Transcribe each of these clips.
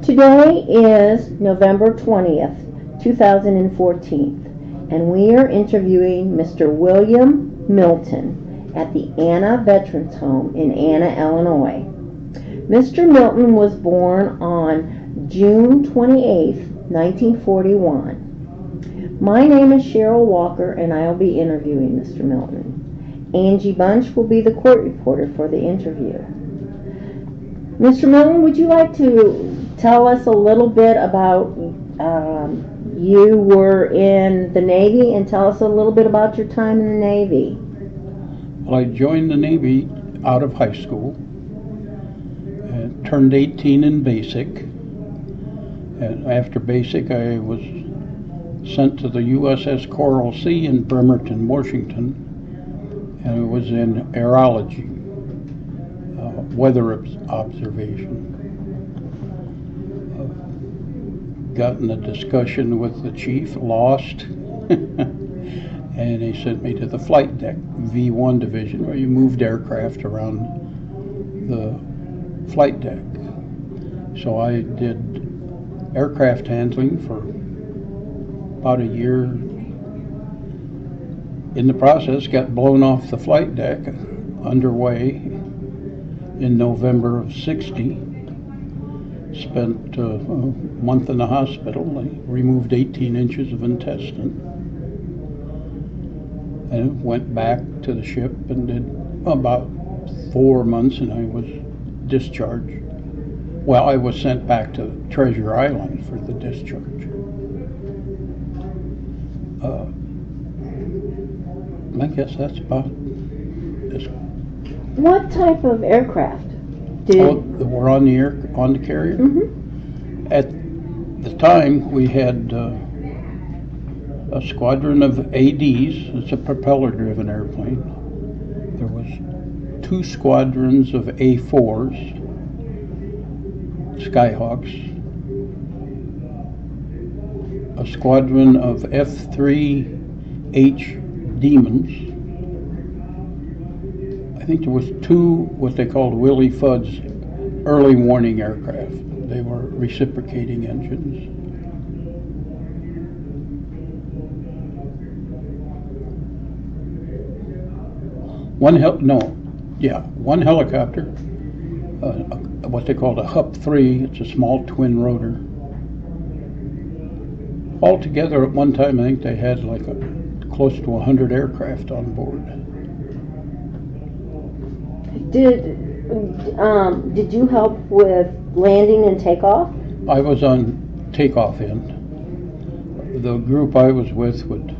Today is November 20th, 2014, and we are interviewing Mr. William Milton at the Anna Veterans Home in Anna, Illinois. Mr. Milton was born on June 28, 1941. My name is Cheryl Walker, and I will be interviewing Mr. Milton. Angie Bunch will be the court reporter for the interview. Mr. Milton, would you like to tell us a little bit about you were in the Navy, and tell us a little bit about your time in the Navy? Well, I joined the Navy out of high school and turned 18 in basic. And after basic, I was sent to the USS Coral Sea in Bremerton, Washington, and it was in aerology, weather observation. Got in a discussion with the chief, lost, and he sent me to the flight deck, V1 division, where you moved aircraft around the flight deck. So I did aircraft handling for about a year. In the process, got blown off the flight deck underway in November of '60. Spent a month in the hospital. I removed 18 inches of intestine and went back to the ship and did about 4 months, and I was discharged. Well, I was sent back to Treasure Island for the discharge. I guess that's about this. What type of aircraft We're on the carrier. Mm-hmm. At the time, we had a squadron of ADs. It's a propeller-driven airplane. There was 2 squadrons of A4s, Skyhawks, a squadron of F3H Demons. I think there was 2 what they called Willie Fudd's early warning aircraft. They were reciprocating engines. One helicopter, what they called a HUP-3. It's a small twin rotor. Altogether, at one time, I think they had like close to 100 aircraft on board. Did you help with landing and takeoff? I was on takeoff end. The group I was with would,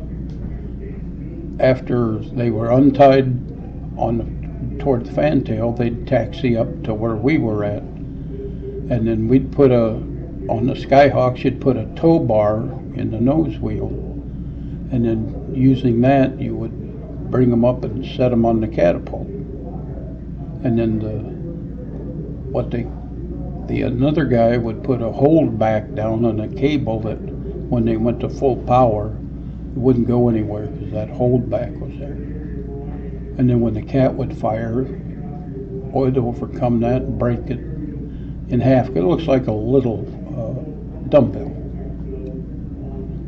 after they were untied toward the fantail, they'd taxi up to where we were at, and then we'd put on the Skyhawks, you'd put a tow bar in the nose wheel, and then using that, you would bring them up and set them on the catapult. And then another guy would put a hold back down on a cable that when they went to full power, it wouldn't go anywhere because that hold back was there. And then when the cat would fire, it would overcome that and break it in half. It looks like a little dumbbell.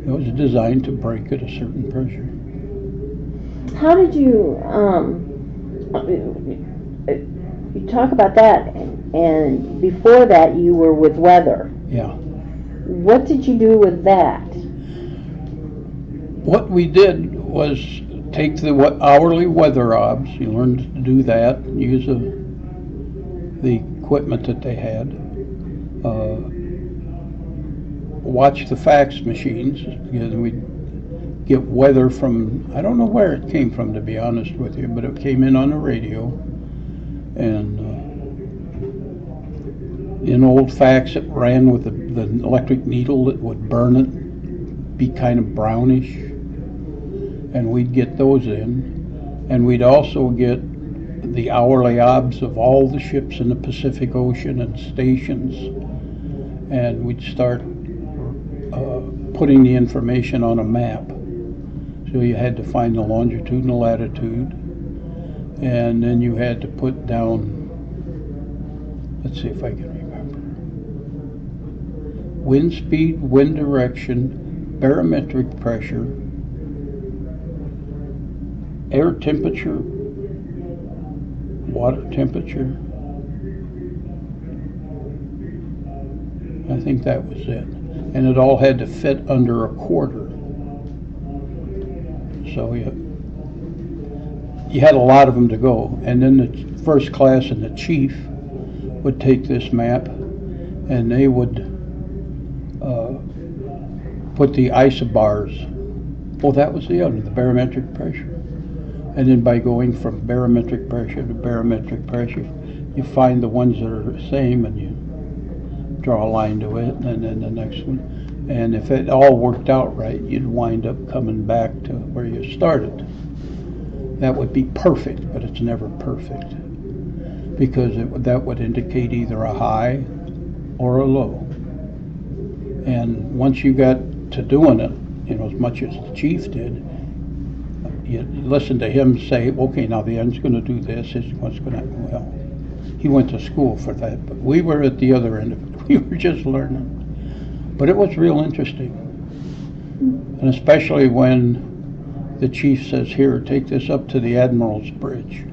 It was designed to break at a certain pressure. How did you talk about that, and before that you were with weather. Yeah. What did you do with that? What we did was take the hourly weather obs. You learned to do that, use the equipment that they had. Watch the fax machines, because we'd get weather from, I don't know where it came from, to be honest with you, but it came in on the radio. And in old fax, it ran with the electric needle that would burn it, be kind of brownish, and we'd get those in. And we'd also get the hourly obs of all the ships in the Pacific Ocean and stations, and we'd start putting the information on a map. So you had to find the longitude and the latitude, and then you had to put down, let's see if I can remember. wind speed, wind direction, barometric pressure, air temperature, water temperature. I think that was it. And it all had to fit under a quarter. So you had a lot of them to go. And then the first class and the chief would take this map and they would put the isobars. Well, that was the other, the barometric pressure. And then by going from barometric pressure to barometric pressure, you find the ones that are the same and you draw a line to it, and then the next one. And if it all worked out right, you'd wind up coming back to where you started. That would be perfect, but it's never perfect, because that would indicate either a high or a low. And once you got to doing it, as much as the chief did, you listen to him say, okay, now the end's going to do this, it's what's going to, well, he went to school for that, but we were at the other end of it. We were just learning. But it was real interesting. And especially when the chief says, here, take this up to the Admiral's Bridge.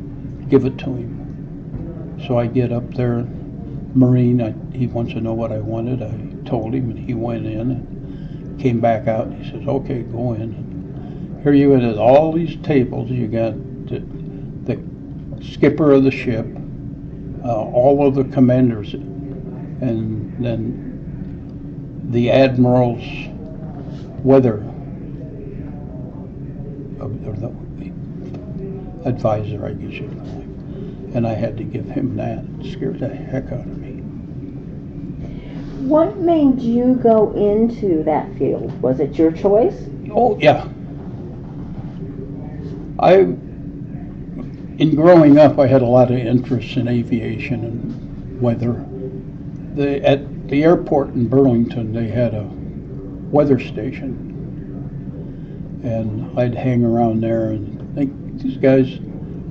Give it to him. So I get up there, Marine, he wants to know what I wanted. I told him, and he went in and came back out. And he says, okay, go in. And here you had all these tables. You got the skipper of the ship, all of the commanders, and then the admiral's weather, or the advisor, I guess you call him. And I had to give him that. It scared the heck out of me. What made you go into that field? Was it your choice? Oh, yeah. In growing up, I had a lot of interest in aviation and weather. At the airport in Burlington, they had a weather station, and I'd hang around there and think, these guys,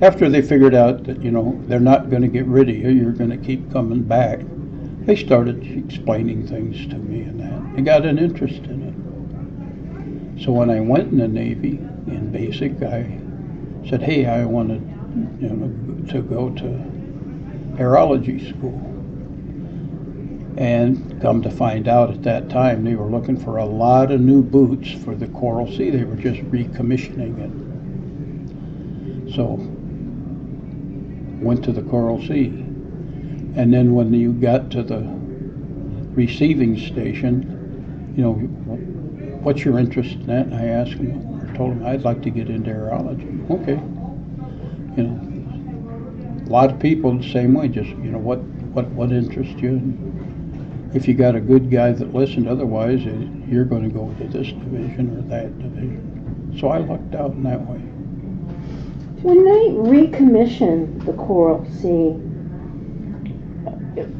after they figured out that, they're not going to get rid of you, you're going to keep coming back, they started explaining things to me and that. I got an interest in it. So when I went in the Navy, in basic, I said, hey, I wanted to go to aerology school. And come to find out, at that time they were looking for a lot of new boots for the Coral Sea. They were just recommissioning it. So went to the Coral Sea. And then when you got to the receiving station, what's your interest in that? And I asked him, I told him I'd like to get into aerology. Okay. A lot of people the same way, just, what interests you? And if you got a good guy that listened, otherwise you're going to go to this division or that division. So I lucked out in that way. When they recommissioned the Coral Sea,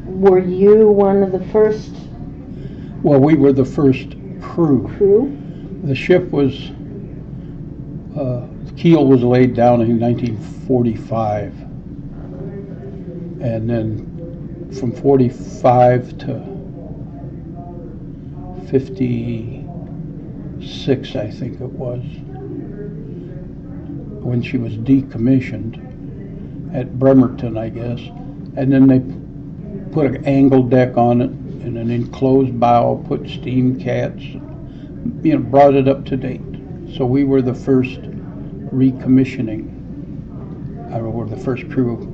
were you one of the first? Well, we were the first crew. The ship was, the keel was laid down in 1945. And then from 45 to 56, I think it was, when she was decommissioned at Bremerton, I guess. And then they put an angle deck on it and an enclosed bow, put steam cats, brought it up to date. So we were the first recommissioning. We were the first crew.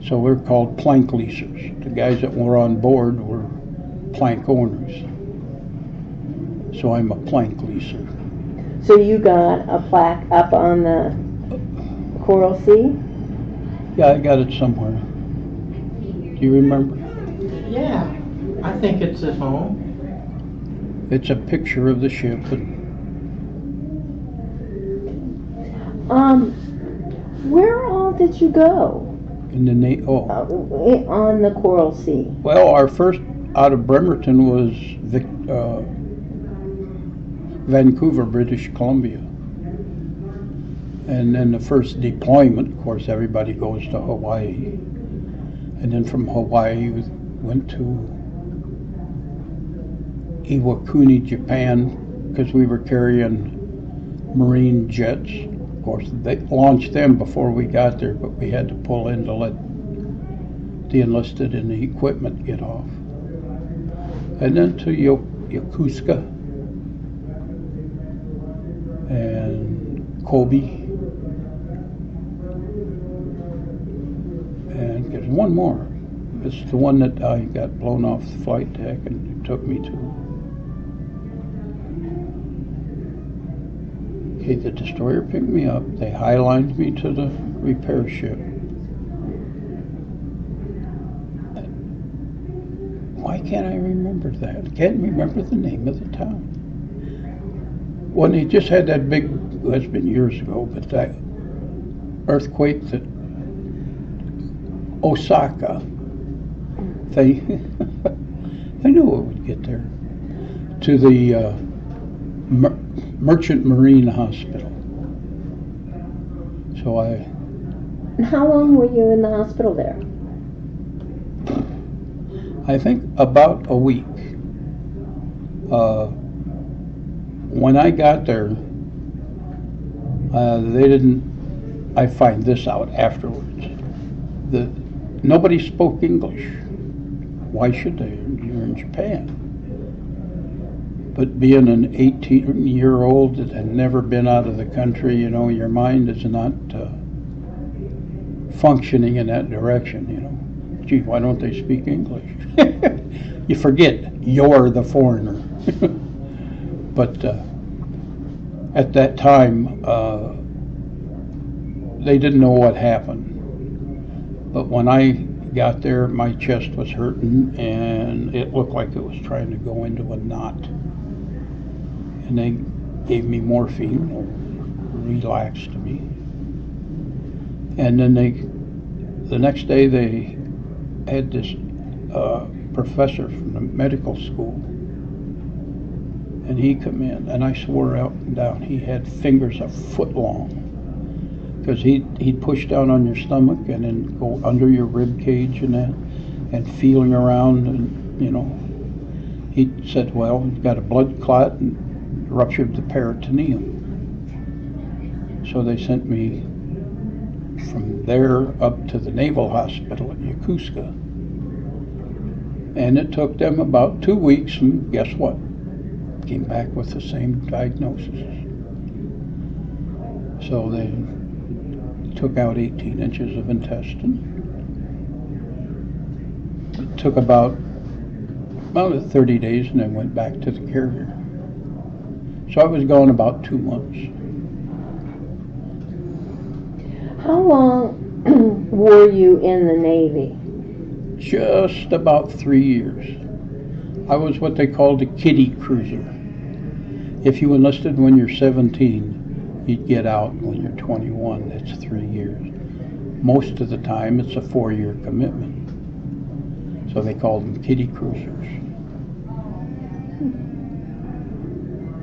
So we're called plank leasers. The guys that were on board were plank owners. So I'm a plank leaser. So you got a plaque up on the Coral Sea? Yeah, I got it somewhere. Do you remember? Yeah, I think it's at home. It's a picture of the ship. Where all did you go? In the on the Coral Sea. Well, our first out of Bremerton was Vancouver, British Columbia. And then the first deployment, of course, everybody goes to Hawaii. And then from Hawaii, we went to Iwakuni, Japan, because we were carrying Marine jets. Of course, they launched them before we got there, but we had to pull in to let the enlisted and the equipment get off. And then to Yokosuka and Kobe. And there's one more. It's the one that I got blown off the flight deck and it took me to. Okay, the destroyer picked me up. They highlined me to the repair ship. Why can't I remember that? I can't remember the name of the town. When they just had that big, it's been years ago, but that earthquake that Osaka, they knew it would get there. To the Merchant Marine Hospital. So How long were you in the hospital there? I think about a week. When I got there, they didn't. I find this out afterwards. Nobody spoke English. Why should they? You're in Japan. But being an 18-year-old that had never been out of the country, you know, your mind is not functioning in that direction, you know. Gee, why don't they speak English? You forget you're the foreigner. But at that time, they didn't know what happened. But when I got there, my chest was hurting and it looked like it was trying to go into a knot. And they gave me morphine, relaxed me. And then the next day they had this professor from the medical school, and he come in, and I swore out and down he had fingers a foot long, because he'd push down on your stomach and then go under your rib cage and that, and feeling around, and you know, he said, well, you've got a blood clot and ruptured the peritoneum. So they sent me from there up to the Naval Hospital at Yokosuka. And it took them about 2 weeks, and guess what? Came back with the same diagnosis. So they took out 18 inches of intestine. It took about 30 days, and then went back to the carrier. So I was gone about 2 months. How long were you in the Navy? Just about 3 years. I was what they called a kiddie cruiser. If you enlisted when you're 17, you'd get out when you're 21. That's 3 years. Most of the time, it's a 4-year commitment. So they called them kiddie cruisers.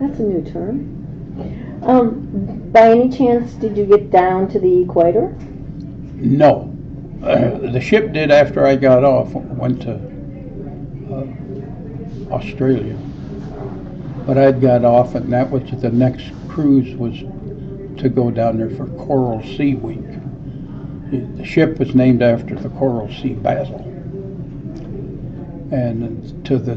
That's a new term. By any chance, did you get down to the equator? No. The ship did after I got off. Went to Australia. But I'd got off, and that was the next cruise was to go down there for Coral Sea Week. The ship was named after the Coral Sea battle. And to the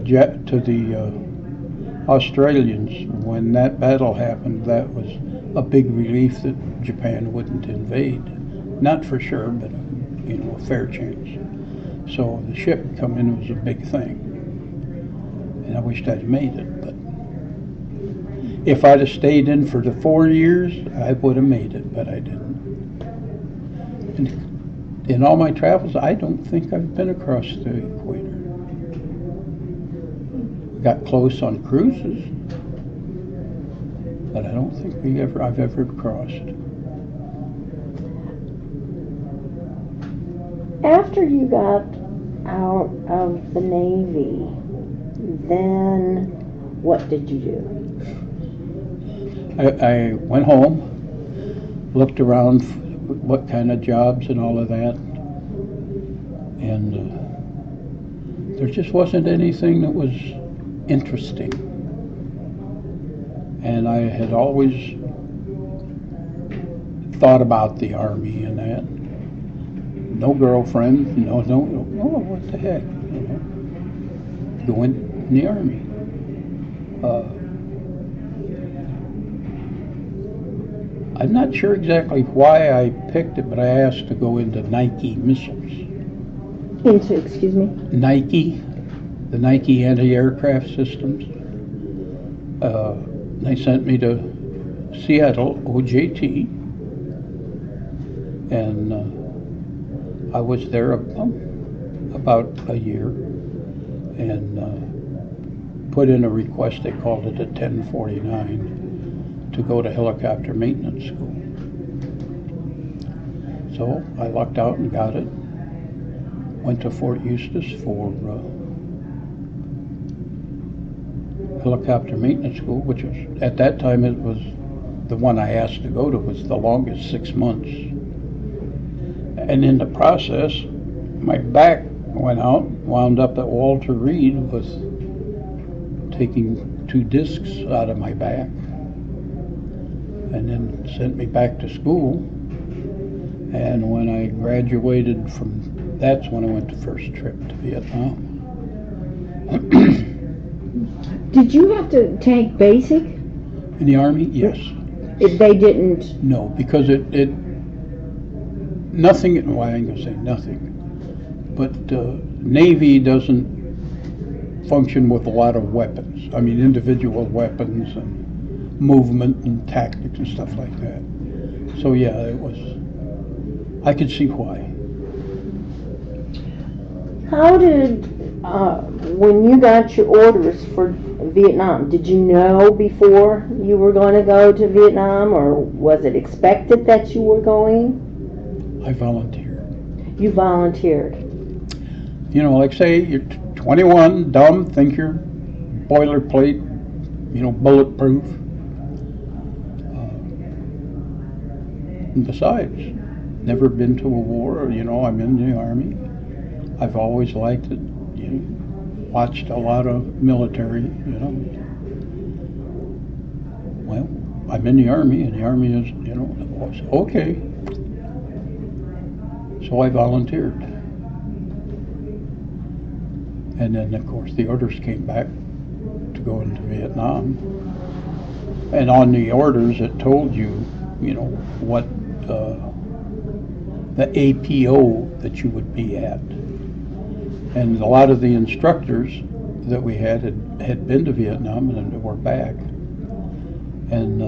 Australians, when that battle happened, that was a big relief that Japan wouldn't invade. Not for sure, but you know, a fair chance. So the ship come in was a big thing. And I wished I'd made it, but if I'd have stayed in for the 4 years, I would have made it, but I didn't. And in all my travels, I don't think I've been across the equator. Got close on cruises, but I don't think I've ever crossed. After you got out of the Navy, then what did you do? I went home, looked around what kind of jobs and all of that, and there just wasn't anything that was interesting. And I had always thought about the Army and that. No girlfriend, no, what the heck, go in the Army. I'm not sure exactly why I picked it, but I asked to go into Nike missiles. Excuse me? Nike, the Nike anti-aircraft systems. They sent me to Seattle, OJT, and I was there about a year, and put in a request. They called it a 1049 to go to helicopter maintenance school. So I lucked out and got it. Went to Fort Eustis for helicopter maintenance school, which was, at that time, it was the one I asked to go to, was the longest, 6 months. And in the process, my back went out, wound up at Walter Reed with taking 2 discs out of my back, and then sent me back to school. And when I graduated from, that's when I went the first trip to Vietnam. Did you have to take basic? In the Army? Yes. If they didn't? No, because nothing, well, I ain't gonna say nothing, but Navy doesn't function with a lot of weapons. I mean, individual weapons and movement and tactics and stuff like that. So yeah, it was, I could see why. How did, when you got your orders for Vietnam, did you know before you were going to go to Vietnam, or was it expected that you were going? I volunteered. You volunteered. You know, like say you're 21, dumb, think you're boilerplate, bulletproof. And besides, never been to a war, I'm in the Army. I've always liked it, watched a lot of military, Well, I'm in the Army, and the Army is, was okay. So I volunteered. And then, of course, the orders came back to go into Vietnam. And on the orders, it told you, what the APO that you would be at. And a lot of the instructors that we had been to Vietnam and were back. And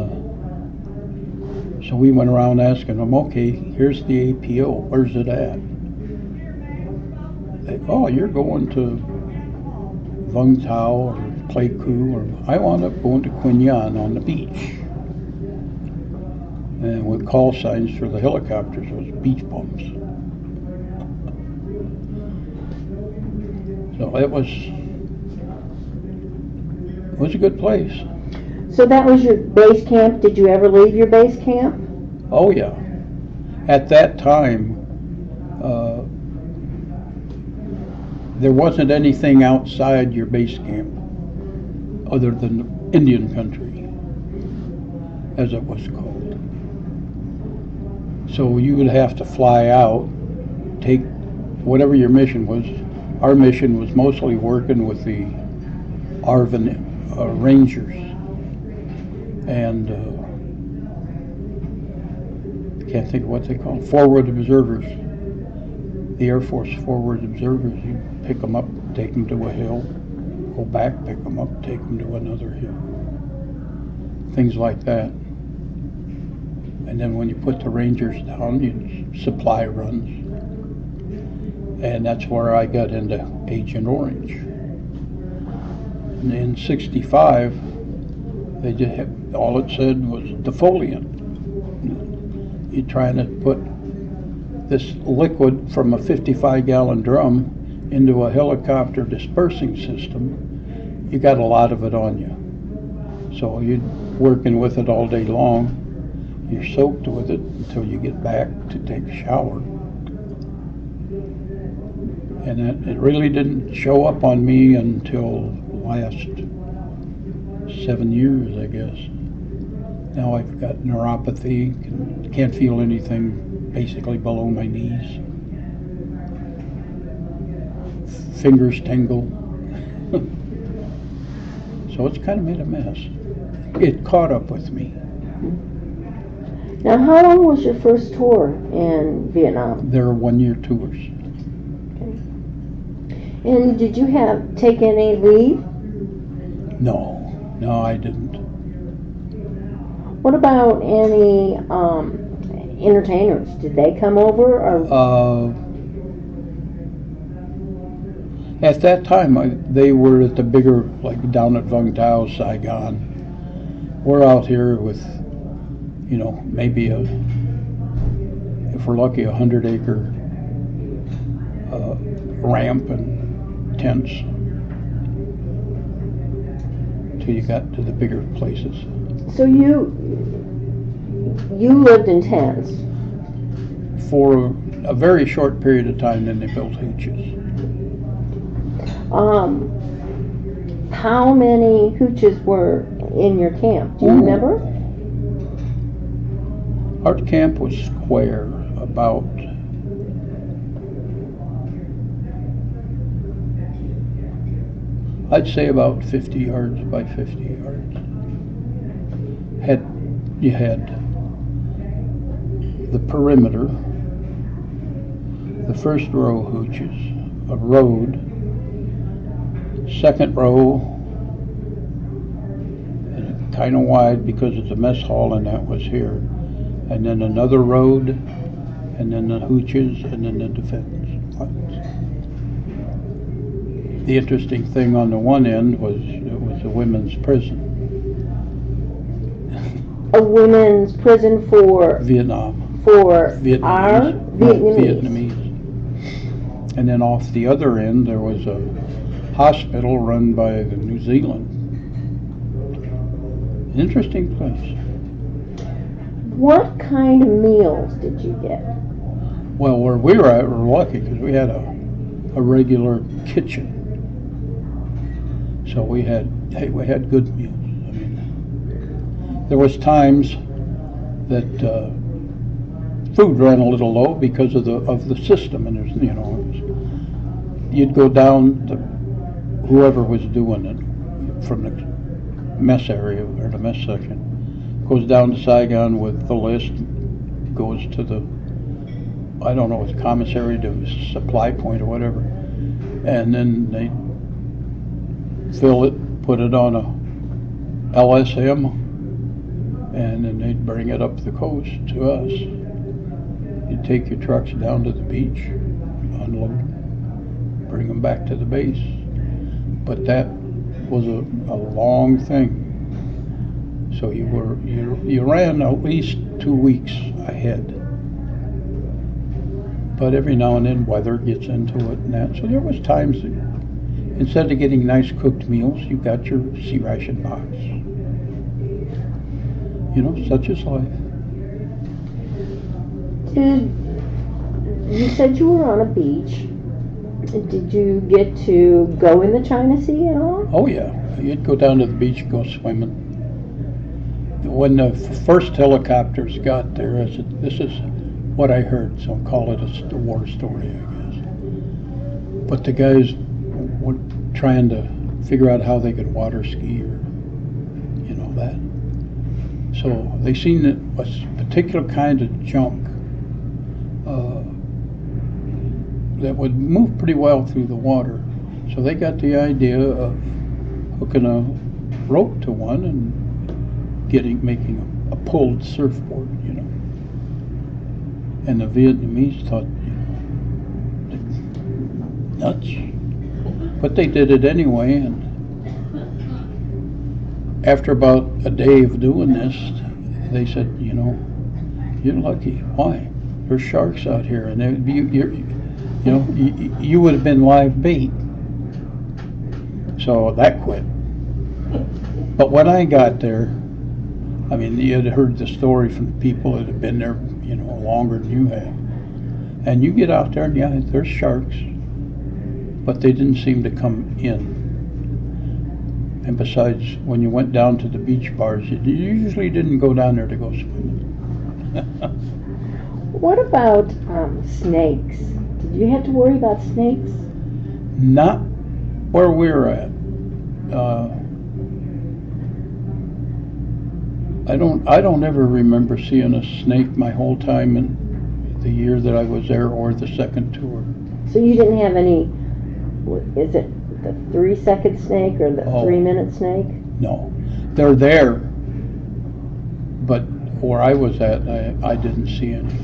so we went around asking them, okay, here's the APO, where's it at? Oh, you're going to Vung Tau or Pleiku, or I wound up going to Quy Nhon on the beach. And with call signs for the helicopters was beach bums. So it was a good place. So that was your base camp. Did you ever leave your base camp? Oh yeah. At that time, there wasn't anything outside your base camp other than Indian country, as it was called. So you would have to fly out, take whatever your mission was. Our mission was mostly working with the ARVN Rangers, and can't think of what they call them, forward observers. The Air Force forward observers, you pick them up, take them to a hill, go back, pick them up, take them to another hill. Things like that. And then when you put the Rangers down, you supply runs. And that's where I got into Agent Orange. And in '65, they just had, all it said was defoliant. You're trying to put this liquid from a 55-gallon drum into a helicopter dispersing system. You got a lot of it on you. So you're working with it all day long. You're soaked with it until you get back to take a shower. And it really didn't show up on me until last 7 years, I guess. Now I've got neuropathy, can't feel anything basically below my knees. Fingers tingle. So it's kind of made a mess. It caught up with me. Now, how long was your first tour in Vietnam? They're 1-year tours. And did you take any leave? No, I didn't. What about any entertainers? Did they come over? Or? At that time, they were at the bigger, like down at Vung Tau, Saigon. We're out here with, maybe if we're lucky, 100-acre ramp and tents till you got to the bigger places. So you lived in tents? For a very short period of time, then they built hooches. How many hooches were in your camp? Do you remember? Our camp was square, about I'd say about 50 yards by 50 yards. You had the perimeter, the first row hooches, a road, second row, kind of wide because it's a mess hall, and that was here, and then another road, and then the hooches, and then the defense lines. The interesting thing on the one end was it was a women's prison. A women's prison for Vietnam. For Vietnamese. our Vietnamese. And then off the other end there was a hospital run by the New Zealand. An interesting place. What kind of meals did you get? Well, where we were at, we were lucky because we had a regular kitchen. So we had good meals. I mean, there was times that food ran a little low because of the system, and there's you'd go down to whoever was doing it from the mess area or the mess section goes down to Saigon with the list, goes to the it's commissary to supply point or whatever, and then they fill it, put it on a LSM, and then they'd bring it up the coast to us. You'd take your trucks down to the beach, unload, bring them back to the base. But that was a long thing. So you ran at least 2 weeks ahead. But every now and then weather gets into it and that. So there was times that instead of getting nice cooked meals, you got your sea ration box. Such is life. You said you were on a beach. Did you get to go in the China Sea at all? Oh yeah, you'd go down to the beach and go swimming. When the first helicopters got there, I said, this is what I heard, so I'll call it a war story, I guess. But the guys were trying to figure out how they could water ski or, that. So they seen a particular kind of junk that would move pretty well through the water. So they got the idea of hooking a rope to one and making a pulled surfboard, And the Vietnamese thought, nuts. But they did it anyway, and after about a day of doing this, they said, you're lucky. Why? There's sharks out here, and you would have been live bait. So that quit. But when I got there, I mean, you had heard the story from people that had been there, longer than you had. And you get out there, and there's sharks, but they didn't seem to come in. And besides, when you went down to the beach bars, you usually didn't go down there to go swimming. What about snakes? Did you have to worry about snakes? Not where we were at. I don't ever remember seeing a snake my whole time in the year that I was there or the second tour. So you didn't have any, is it the 3-second snake or the 3-minute snake? No. They're there, but where I was at, I didn't see any.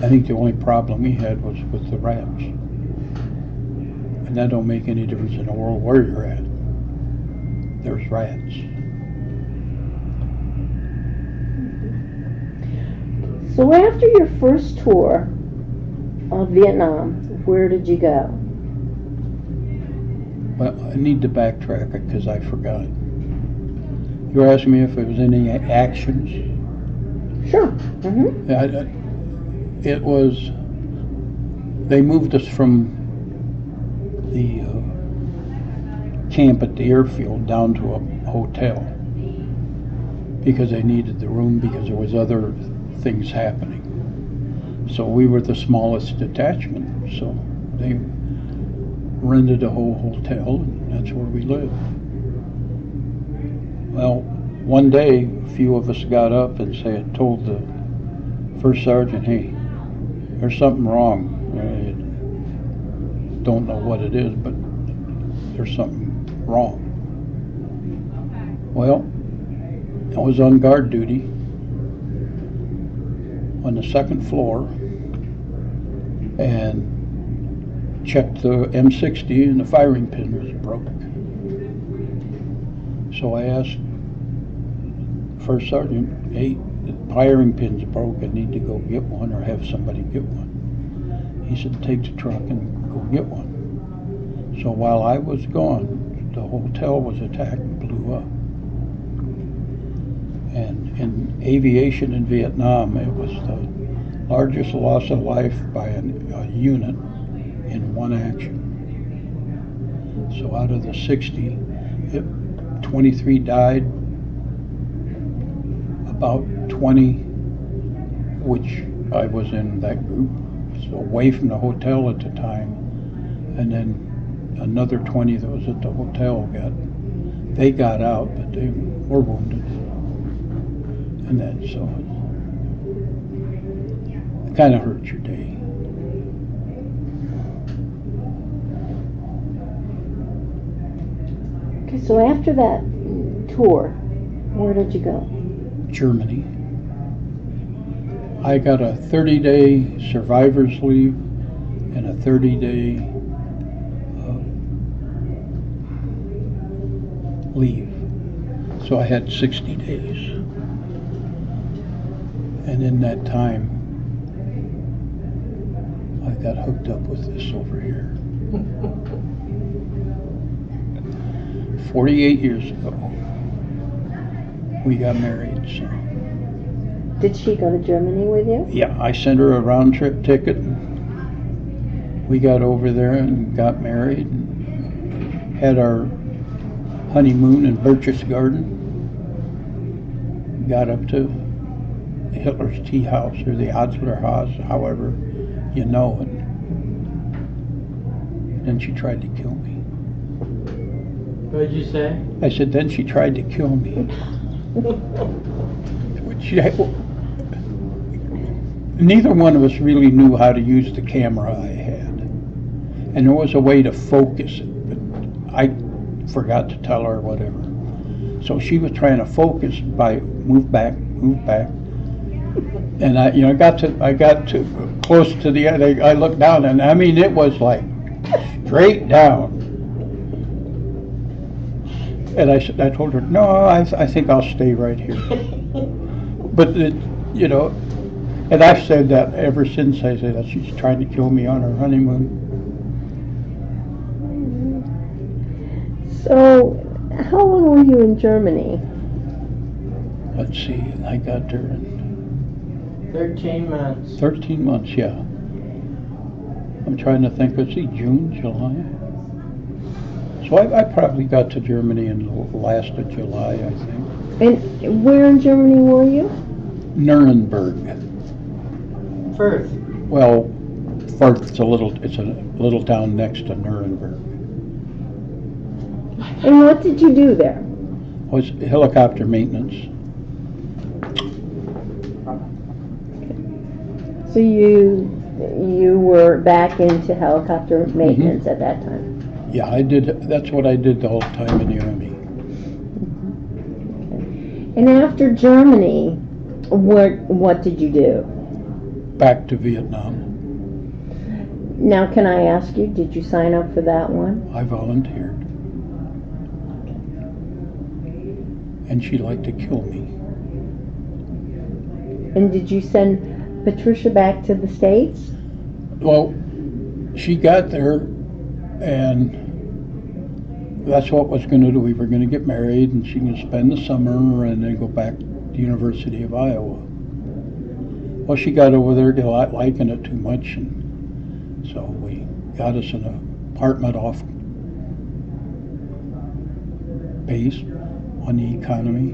I think the only problem we had was with the rats. And that don't make any difference in the world where you're at. There's rats. So after your first tour of Vietnam, where did you go? Well, I need to backtrack it because I forgot. You were asking me if there was any actions? Sure. It was, they moved us from the camp at the airfield down to a hotel because they needed the room because there was other things happening. So we were the smallest detachment, so they rented a whole hotel and that's where we lived. Well, one day a few of us got up and told the first sergeant, hey, there's something wrong. I don't know what it is, but there's something wrong. Well, I was on guard duty on the second floor and checked the M60 and the firing pin was broke. So I asked First Sergeant, hey, the firing pin's broke, I need to go get one or have somebody get one. He said, take the truck and go get one. So while I was gone, the hotel was attacked and blew up. And in aviation in Vietnam, it was the largest loss of life by a unit in one action. So out of the 60, 23 died, about 20, which I was in that group, was away from the hotel at the time, and then another 20 that was at the hotel they got out, but they were wounded. And that, so it kind of hurt your day. Okay, so after that tour, where did you go? Germany. I got a 30-day survivor's leave and a 30-day leave. So I had 60 days. And in that time, I got hooked up with this over here. 48 years ago, we got married. So. Did she go to Germany with you? Yeah, I sent her a round-trip ticket. We got over there and got married. And had our honeymoon in Birch's Garden. Got up to Hitler's tea house or the Adler house, however you know it. Then she tried to kill me. What did you say? I said, then she tried to kill me. Neither one of us really knew how to use the camera I had. And there was a way to focus it, but I forgot to tell her whatever. So she was trying to focus by move back. And I got to close to the end. I looked down, and I mean it was like straight down. And I told her, no, I think I'll stay right here. But and I've said that ever since. I said that she's trying to kill me on her honeymoon. So, how long were you in Germany? Let's see, I got there in 13 months. 13 months, yeah. I'm trying to think, let's see, June, July. So I probably got to Germany in the last of July, I think. And where in Germany were you? Nuremberg. Firth. Well, Firth, it's a little town next to Nuremberg. And what did you do there? It was helicopter maintenance. So you were back into helicopter maintenance at that time? Yeah, I did. That's what I did the whole time in the Army. And after Germany, what did you do? Back to Vietnam. Now, can I ask you, did you sign up for that one? I volunteered. And she'd like to kill me. And did you send Patricia back to the States? Well, she got there, and that's what was going to do. We were going to get married, and she was going to spend the summer and then go back to the University of Iowa. Well, she got over there liking it too much, and so we got us an apartment off base on the economy,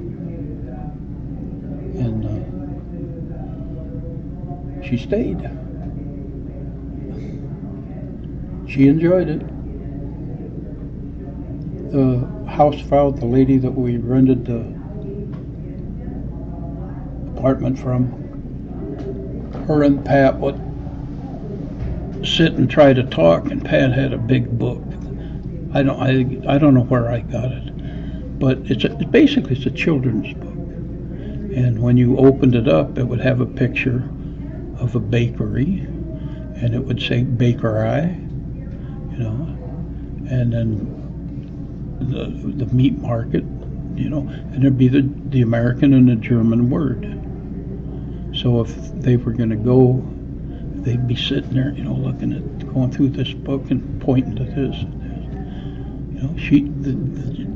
and she stayed. She enjoyed it. The house found the lady that we rented the apartment from. Her and Pat would sit and try to talk, and Pat had a big book. I don't know where I got it, but it's a children's book. And when you opened it up, it would have a picture of a bakery, and it would say Bakery, and then the meat market, and there'd be the American and the German word. So if they were going to go, they'd be sitting there, going through this book and pointing to this.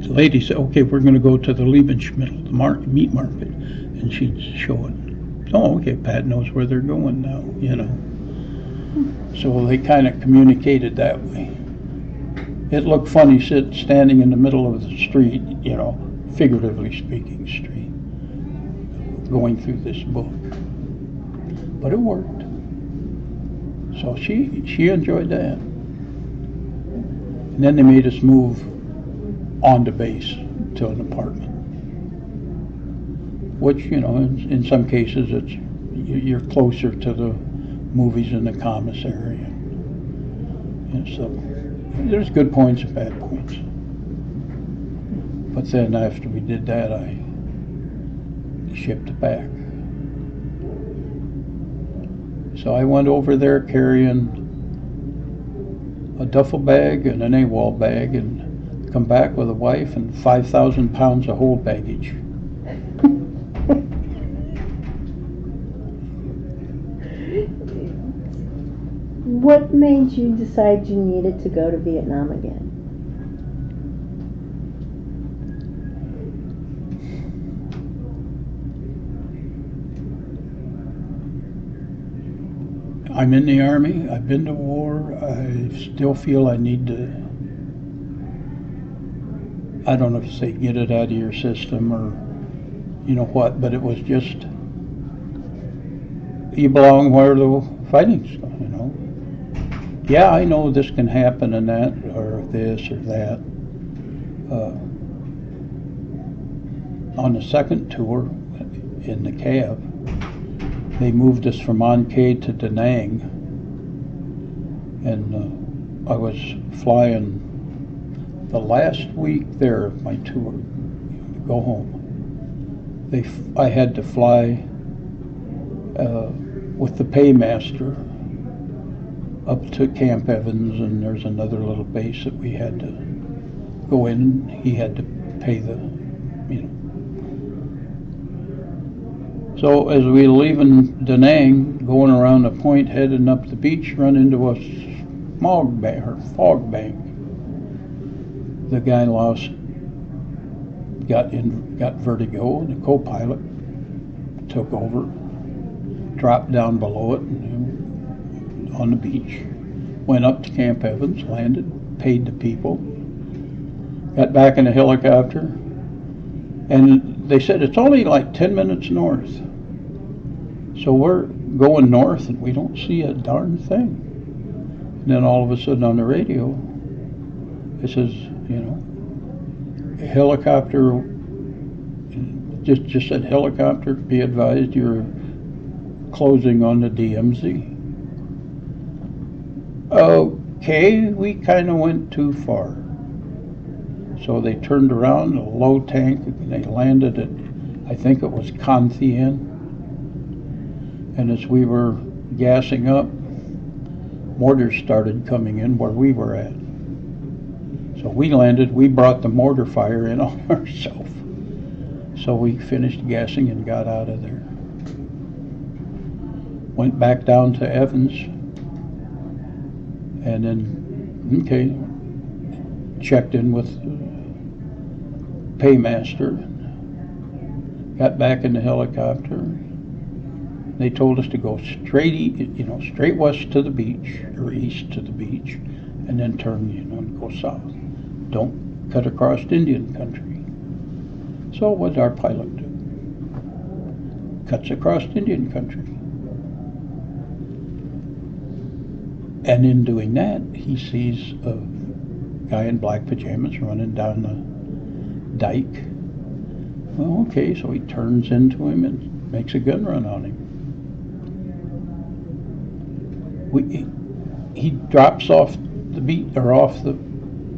The lady said, "Okay, we're going to go to the Lebensmittel, the meat market," and she'd show it. Oh, okay, Pat knows where they're going now, So they kind of communicated that way. It looked funny standing in the middle of the street, figuratively speaking street, going through this book. But it worked. So she enjoyed that. And then they made us move on to base to an apartment. Which, in some cases you're closer to the movies in the commissary. So there's good points and bad points. But then after we did that, I shipped it back. So I went over there carrying a duffel bag and an AWOL bag, and come back with a wife and 5,000 pounds of whole baggage. What made you decide you needed to go to Vietnam again? I'm in the Army. I've been to war. I still feel I need to, I don't know if you say get it out of your system or what, but it was just, you belong where the fighting's going, Yeah, I know this can happen and that, or this or that. On the second tour in the cab, they moved us from An Khê to Da Nang, and I was flying the last week there of my tour to go home. I had to fly with the paymaster up to Camp Evans, and there's another little base that we had to go in. He had to pay So as we were leaving Da Nang, going around the point, heading up the beach, run into a fog bank. The guy got vertigo, and the co-pilot took over, dropped down below it, and on the beach, went up to Camp Evans, landed, paid the people, got back in the helicopter, and they said it's only like 10 minutes north. So we're going north, and we don't see a darn thing. And then all of a sudden on the radio, it says, helicopter, just said helicopter, be advised you're closing on the DMZ. Okay, we kind of went too far. So they turned around, a low tank, and they landed at, I think it was Conthien. And as we were gassing up, mortars started coming in where we were at. So we landed, we brought the mortar fire in on ourselves. So we finished gassing and got out of there. Went back down to Evans, and then, checked in with Paymaster, got back in the helicopter. They told us to go straight west to the beach, or east to the beach, and then turn, and go south. Don't cut across Indian country. So what did our pilot do? Cuts across Indian country. And in doing that, he sees a guy in black pajamas running down the dike. Well, okay, so he turns into him and makes a gun run on him. He drops off the beat, or off the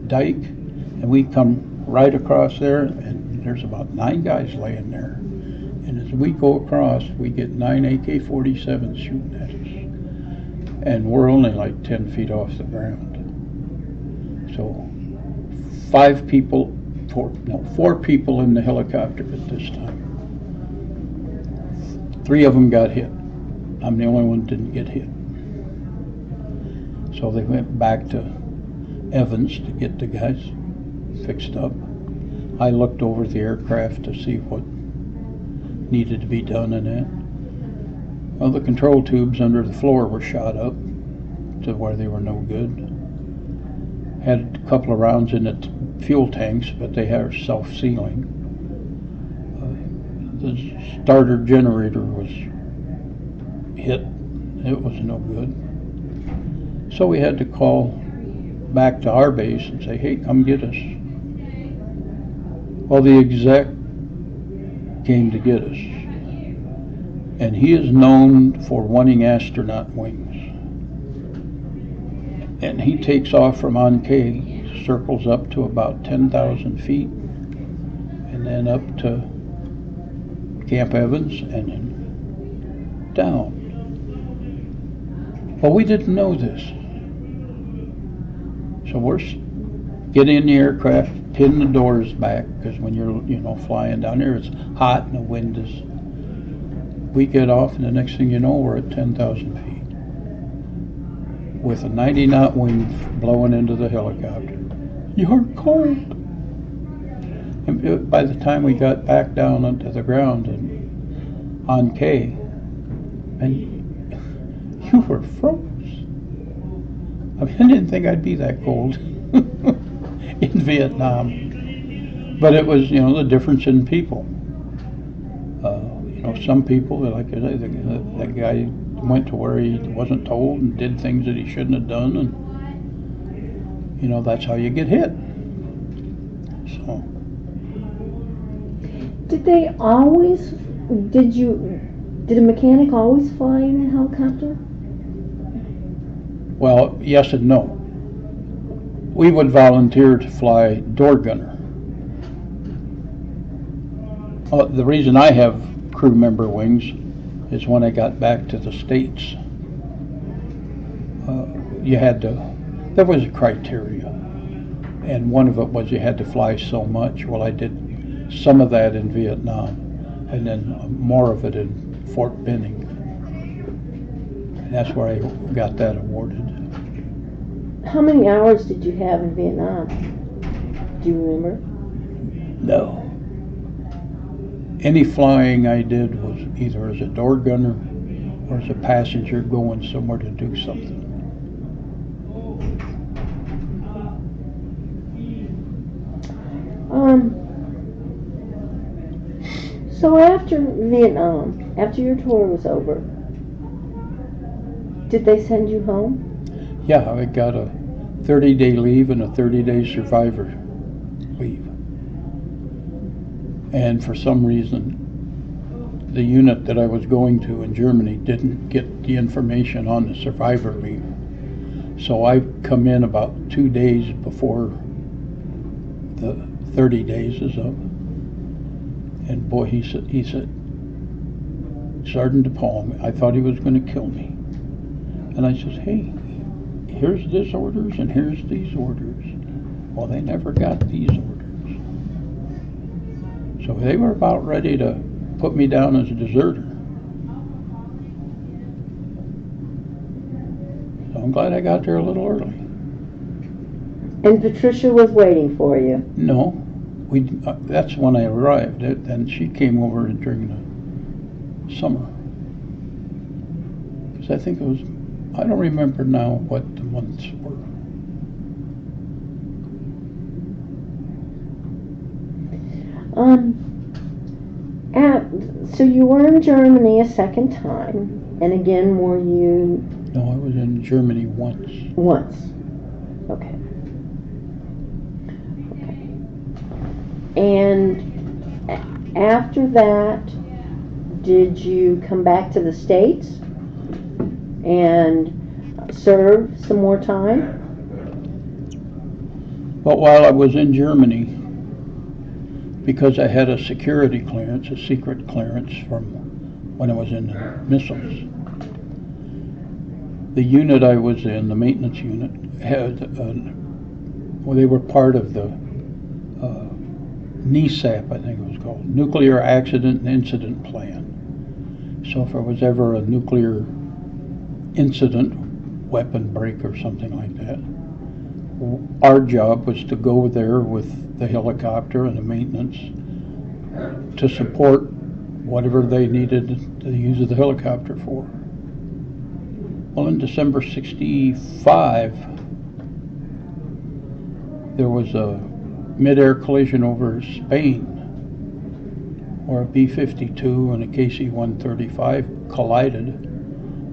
dike, and we come right across there, and there's about 9 guys laying there. And as we go across, we get 9 AK-47s shooting at us. And we're only like 10 feet off the ground. So 4 people in the helicopter at this time. 3 of them got hit. I'm the only one that didn't get hit. So they went back to Evans to get the guys fixed up. I looked over the aircraft to see what needed to be done in it. Well, the control tubes under the floor were shot up to where they were no good. Had a couple of rounds in the fuel tanks, but they are self-sealing. The starter generator was hit. It was no good. So we had to call back to our base and say, hey, come get us. Well, the exec came to get us. And he is known for wanting astronaut wings. And he takes off from Ankei, circles up to about 10,000 feet, and then up to Camp Evans, and then down. Well, we didn't know this. So we're getting in the aircraft, pin the doors back, because when you're, flying down there, it's hot and the wind is. We get off, and the next thing you know, we're at 10,000 feet with a 90-knot wind blowing into the helicopter. You're cold. And by the time we got back down onto the ground and on K, and you were froze. I didn't think I'd be that cold in Vietnam. But it was, the difference in people. Some people, like that guy went to where he wasn't told and did things that he shouldn't have done, and that's how you get hit. So. Did a mechanic always fly in a helicopter? Well, yes and no. We would volunteer to fly door gunner. The reason I have crew member wings is when I got back to the States. There was a criteria, and one of it was you had to fly so much. Well, I did some of that in Vietnam, and then more of it in Fort Benning. And that's where I got that awarded. How many hours did you have in Vietnam? Do you remember? No. Any flying I did was either as a door gunner or as a passenger going somewhere to do something. So after Vietnam, after your tour was over, did they send you home? Yeah, I got a 30-day leave and a 30-day survivor leave. And for some reason, the unit that I was going to in Germany didn't get the information on the survivor leave. So I come in about 2 days before the 30 days is up. And boy, he said, Sergeant DePaul, I thought he was going to kill me. And I says, hey, here's this orders and here's these orders. Well, they never got these orders. So they were about ready to put me down as a deserter. So I'm glad I got there a little early. And Patricia was waiting for you? No, that's when I arrived. And she came over during the summer. Because I think it was, I don't remember now what the months were. So you were in Germany a second time, and again were you? No, I was in Germany once. Once. Okay. And after that, did you come back to the States and serve some more time? But while I was in Germany, because I had a security clearance, a secret clearance from when I was in the missiles, the unit I was in, the maintenance unit, had, well, they were part of the NESAP, I think it was called, Nuclear Accident and Incident Plan. So if there was ever a nuclear incident, weapon break or something like that, our job was to go there with the helicopter and the maintenance to support whatever they needed the use of the helicopter for. Well, in December '65, there was a mid-air collision over Spain where a B-52 and a KC-135 collided,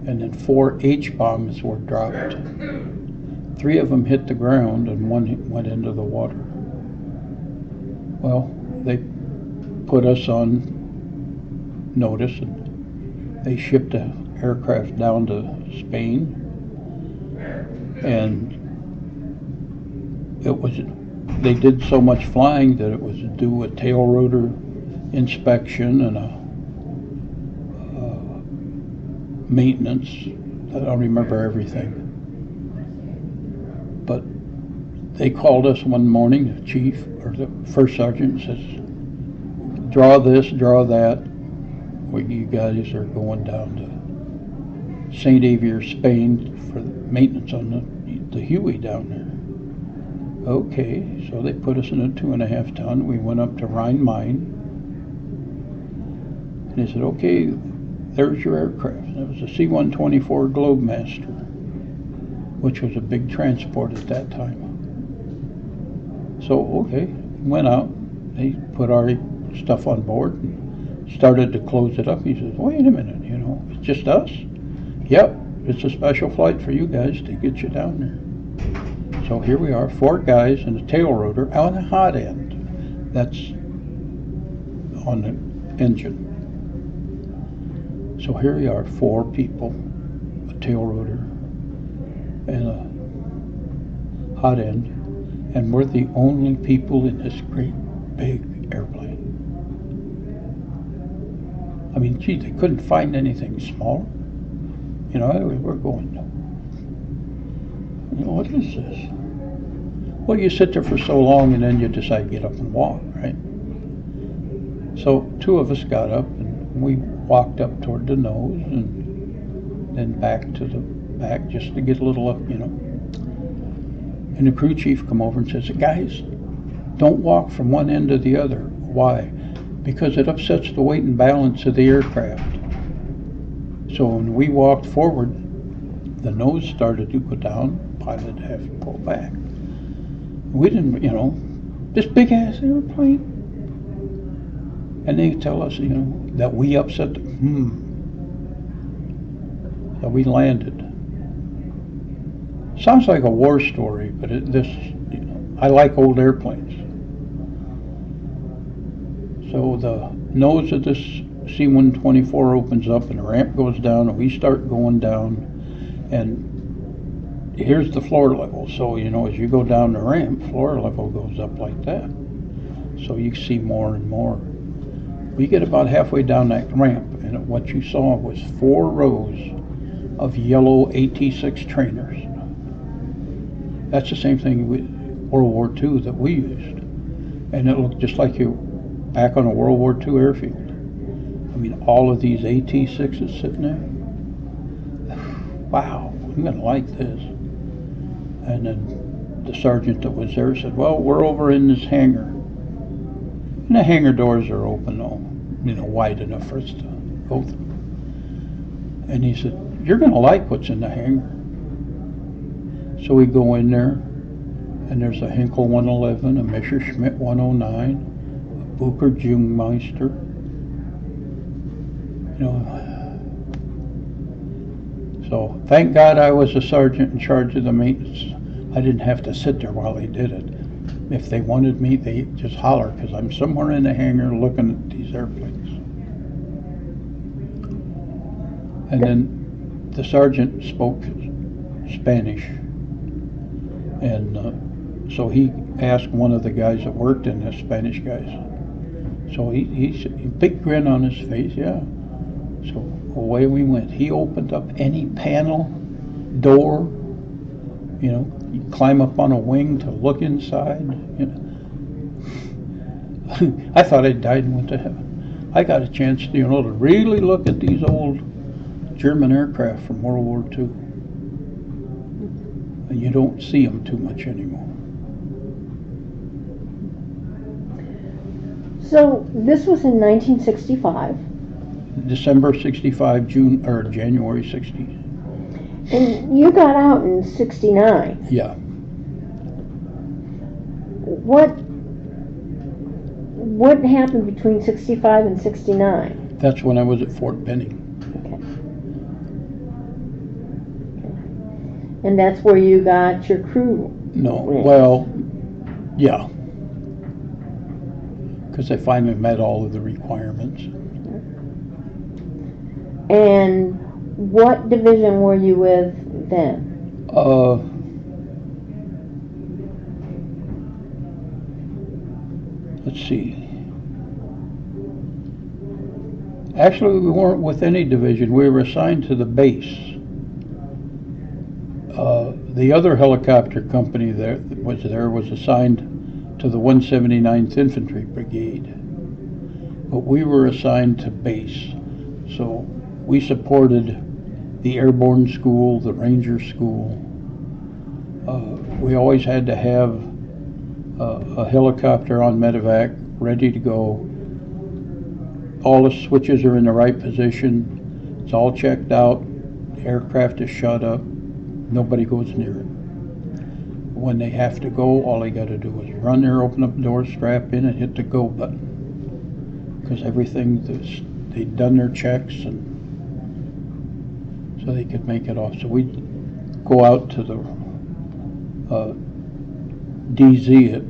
and then 4 H-bombs were dropped. 3 of them hit the ground and 1 went into the water. Well, they put us on notice and they shipped the aircraft down to Spain, and they did so much flying that it was due a tail rotor inspection and a maintenance. I don't remember everything. But they called us one morning, the chief or the first sergeant says, draw this, draw that. You guys are going down to St. Avier, Spain for maintenance on the Huey down there. Okay, so they put us in a 2.5 ton. We went up to Rhine-Main. And they said, okay, there's your aircraft. And it was a C-124 Globemaster, which was a big transport at that time. So, okay, went out. They put our stuff on board and started to close it up. He says, wait a minute, it's just us? Yep, it's a special flight for you guys to get you down there. So here we are, 4 guys and a tail rotor on the hot end. That's on the engine. So here we are, 4 people, a tail rotor and a hot end, and we're the only people in this great big airplane. I mean, gee, they couldn't find anything smaller. We're going, what is this? Well, you sit there for so long and then you decide to get up and walk, right? So 2 of us got up and we walked up toward the nose and then back to the back just to get a little up, And the crew chief come over and says, guys, don't walk from one end to the other. Why? Because it upsets the weight and balance of the aircraft. So when we walked forward, the nose started to go down, pilot had to pull back. We didn't, this big ass airplane. And they tell us, that we upset that we landed. Sounds like a war story, but I like old airplanes. So the nose of this C-124 opens up and the ramp goes down and we start going down, and here's the floor level. So, as you go down the ramp, floor level goes up like that. So you see more and more. We get about halfway down that ramp, and what you saw was 4 rows of yellow AT-6 trainers. That's the same thing with World War II that we used. And it looked just like you back on a World War II airfield. I mean, all of these AT-6s sitting there. Wow, I'm going to like this. And then the sergeant that was there said, well, we're over in this hangar. And the hangar doors are open, though, wide enough for us to go through. And he said, you're going to like what's in the hangar. So we go in there, and there's a Hinkle 111, a Messerschmitt 109, a Bucher Jungmeister. So thank God I was a sergeant in charge of the maintenance. I didn't have to sit there while they did it. If they wanted me, they just holler, because I'm somewhere in the hangar looking at these airplanes. And then the sergeant spoke Spanish, and so he asked one of the guys that worked in the Spanish guys. So he big grin on his face, yeah. So away we went. He opened up any panel, door, you climb up on a wing to look inside. I thought I'd died and went to heaven. I got a chance, to really look at these old German aircraft from World War II. And you don't see them too much anymore. So this was in 1965. December 65, January 60. And you got out in 69. Yeah. What happened between 65 and 69? That's when I was at Fort Benning. Okay. And that's where you got your crew? No, wins. well, yeah. Because I finally met all of the requirements. And what division were you with then? Let's see. Actually, we weren't with any division. We were assigned to the base. The other helicopter company that was assigned to the 179th Infantry Brigade. But we were assigned to base. So we supported the Airborne School, the Ranger School. We always had to have a helicopter on medevac ready to go. All the switches are in the right position. It's all checked out. The aircraft is shut up. Nobody goes near it. When they have to go, all they got to do is run there, open up the door, strap in, and hit the go button. Because they'd done their checks, and so they could make it off. So we'd go out to the DZ at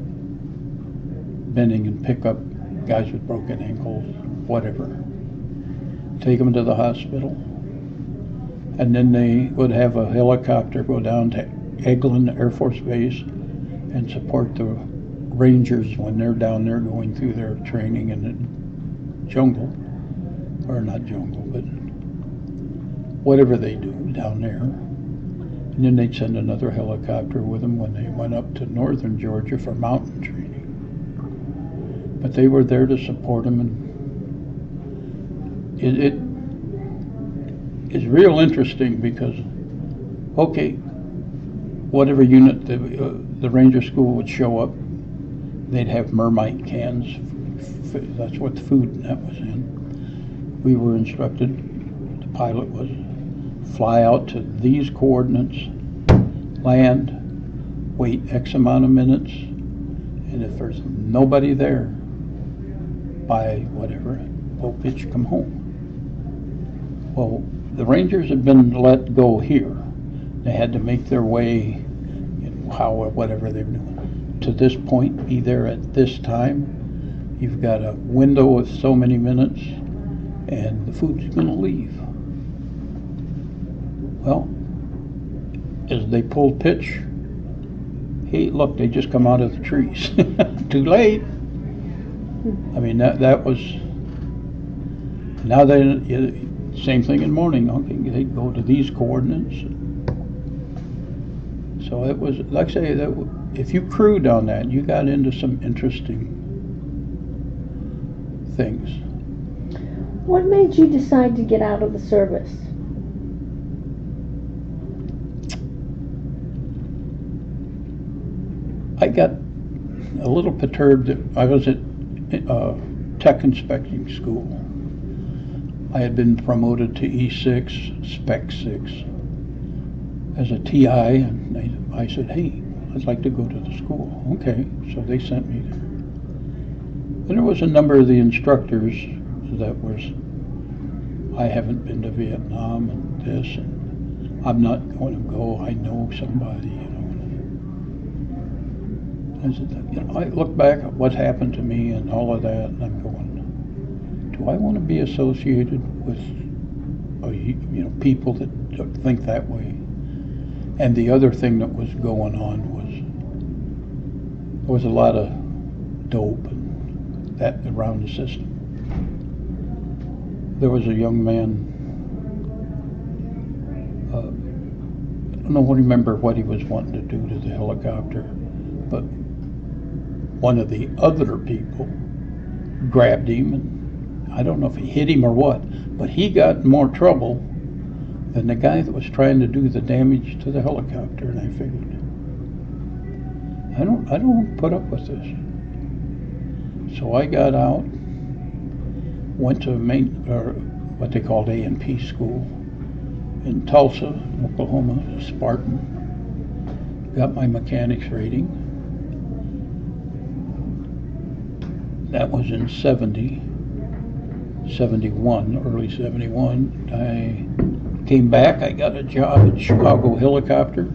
Benning and pick up guys with broken ankles, whatever. Take them to the hospital. And then they would have a helicopter go down to Eglin Air Force Base and support the Rangers when they're down there going through their training in the jungle. Or not jungle, but whatever they do down there. And then they'd send another helicopter with them when they went up to northern Georgia for mountain training. But they were there to support them, and it is real interesting because, okay, whatever unit the Ranger School would show up, they'd have Mermite cans. That's what the food that was in. We were instructed, the pilot was, fly out to these coordinates, land, wait X amount of minutes, and if there's nobody there, by whatever, we'll pitch, come home. Well, the Rangers had been let go here. They had to make their way, how or whatever they were doing, to this point, be there at this time. You've got a window of so many minutes, and the food's going to leave. Well, as they pulled pitch, hey, look, they just come out of the trees. Too late. I mean, that was, now same thing in the morning. Okay, they go to these coordinates. So it was, like I say, that if you crewed on that, you got into some interesting things. What made you decide to get out of the service? I got a little perturbed. I was at tech inspecting school. I had been promoted to E6, Spec 6, as a TI, and I said, hey, I'd like to go to the school. Okay, so they sent me there. And there was a number of the instructors that was, I haven't been to Vietnam and this, and I'm not going to go, I know somebody, you know. I said, you know, I look back at what happened to me and all of that, and I'm going, do I want to be associated with, you know, people that think that way? And the other thing that was going on was, there was a lot of dope and that around the system. There was a young man, I don't remember what he was wanting to do to the helicopter, but one of the other people grabbed him, and I don't know if he hit him or what, but he got in more trouble than the guy that was trying to do the damage to the helicopter. And I figured, I don't put up with this. So I got out, went to what they called A&P school in Tulsa, Oklahoma, Spartan. Got my mechanics rating. That was in 71, early 71. I came back, I got a job at Chicago Helicopter,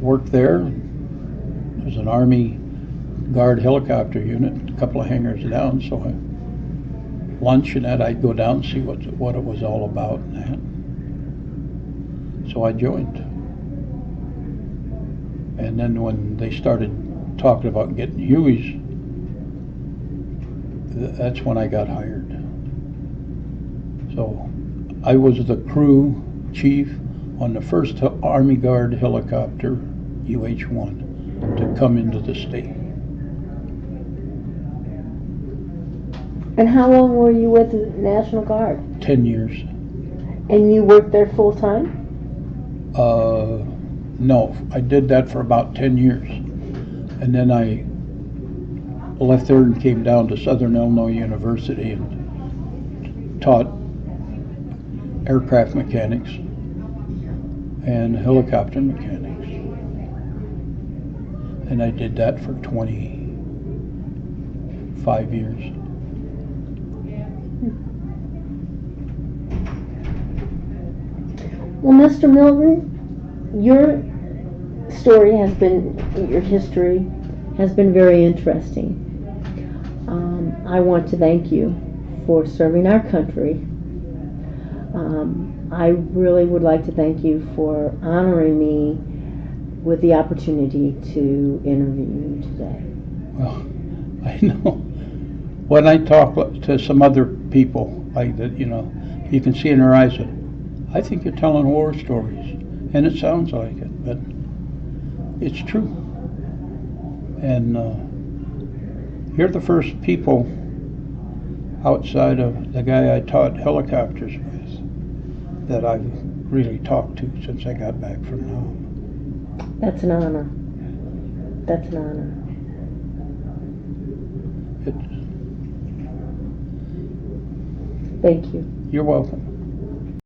worked there. There was an Army Guard helicopter unit, a couple of hangars down, so lunch and that, I'd go down and see what it was all about and that. So I joined. And then when they started talking about getting Hueys, that's when I got hired. So I was the crew chief on the first Army Guard helicopter, UH-1, to come into the state. And how long were you with the National Guard? 10 years. And you worked there full time? No, I did that for about 10 years. And then I left there and came down to Southern Illinois University and taught aircraft mechanics and helicopter mechanics. And I did that for 25 years. Well, Mr. Milton, your story has been, your history has been very interesting. I want to thank you for serving our country. I really would like to thank you for honoring me with the opportunity to interview you today. Well, I know. When I talk to some other people like that, you know, you can see in their eyes that I think you're telling war stories, and it sounds like it, but it's true. And you're the first people outside of the guy I taught helicopters with that I've really talked to since I got back from Nam. That's an honor. That's an honor. Thank you. You're welcome.